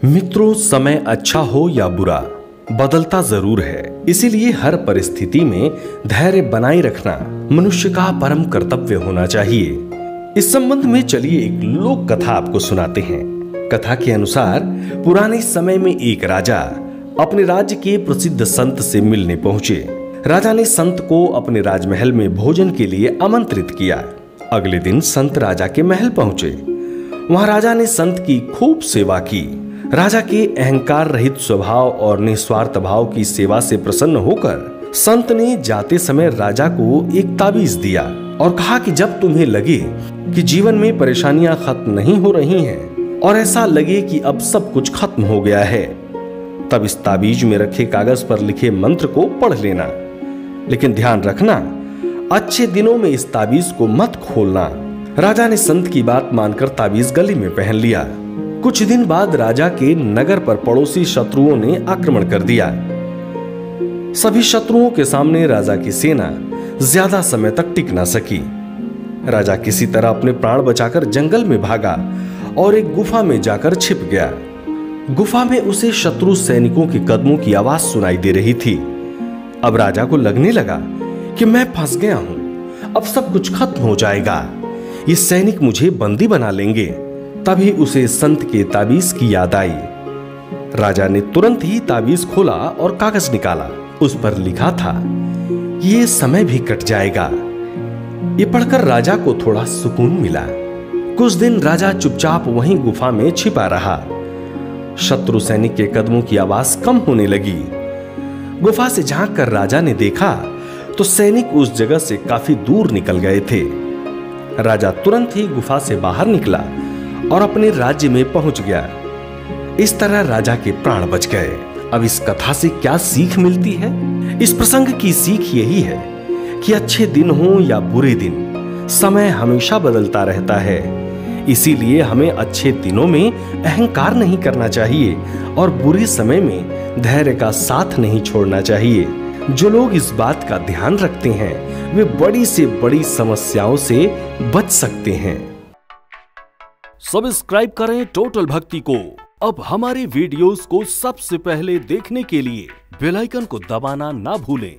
मित्रों, समय अच्छा हो या बुरा बदलता जरूर है। इसीलिए हर परिस्थिति में धैर्य बनाए रखना मनुष्य का परम कर्तव्य होना चाहिए। इस संबंध में चलिए एक लोक कथा आपको सुनाते हैं। कथा के अनुसार पुराने समय में एक राजा अपने राज्य के प्रसिद्ध संत से मिलने पहुंचे। राजा ने संत को अपने राजमहल में भोजन के लिए आमंत्रित किया। अगले दिन संत राजा के महल पहुंचे। वहां राजा ने संत की खूब सेवा की। राजा के अहंकार रहित स्वभाव और निस्वार्थ भाव की सेवा से प्रसन्न होकर संत ने जाते समय राजा को एक ताबीज दिया और कहा कि जब तुम्हें लगे कि जीवन में परेशानियां खत्म नहीं हो रही हैं और ऐसा लगे कि अब सब कुछ खत्म हो गया है, तब इस ताबीज में रखे कागज पर लिखे मंत्र को पढ़ लेना। लेकिन ध्यान रखना, अच्छे दिनों में इस ताबीज को मत खोलना। राजा ने संत की बात मानकर ताबीज गले में पहन लिया। कुछ दिन बाद राजा के नगर पर पड़ोसी शत्रुओं ने आक्रमण कर दिया। सभी शत्रुओं के सामने राजा की सेना ज्यादा समय तक टिक ना सकी। राजा किसी तरह अपने प्राण बचाकर जंगल में भागा और एक गुफा में जाकर छिप गया। गुफा में उसे शत्रु सैनिकों के कदमों की आवाज सुनाई दे रही थी। अब राजा को लगने लगा कि मैं फंस गया हूं, अब सब कुछ खत्म हो जाएगा, ये सैनिक मुझे बंदी बना लेंगे। तभी उसे संत के ताबीज की याद आई। राजा ने तुरंत ही ताबीज खोला और कागज निकाला। उस पर लिखा था, ये समय भी कट जाएगा। ये पढ़कर राजा को थोड़ा सुकून मिला। कुछ दिन राजा चुपचाप वहीं गुफा में छिपा रहा। शत्रु सैनिक के कदमों की आवाज कम होने लगी। गुफा से झांक कर राजा ने देखा तो सैनिक उस जगह से काफी दूर निकल गए थे। राजा तुरंत ही गुफा से बाहर निकला और अपने राज्य में पहुंच गया। इस तरह राजा के प्राण बच गए। अब इस कथा से क्या सीख मिलती है? इस प्रसंग की सीख यही है कि अच्छे दिन हो या बुरे दिन, समय हमेशा बदलता रहता है। इसीलिए हमें अच्छे दिनों में अहंकार नहीं करना चाहिए और बुरे समय में धैर्य का साथ नहीं छोड़ना चाहिए। जो लोग इस बात का ध्यान रखते हैं वे बड़ी से बड़ी समस्याओं से बच सकते हैं। सब्सक्राइब करें टोटल भक्ति को। अब हमारे वीडियोस को सबसे पहले देखने के लिए बेल आइकन को दबाना ना भूलें।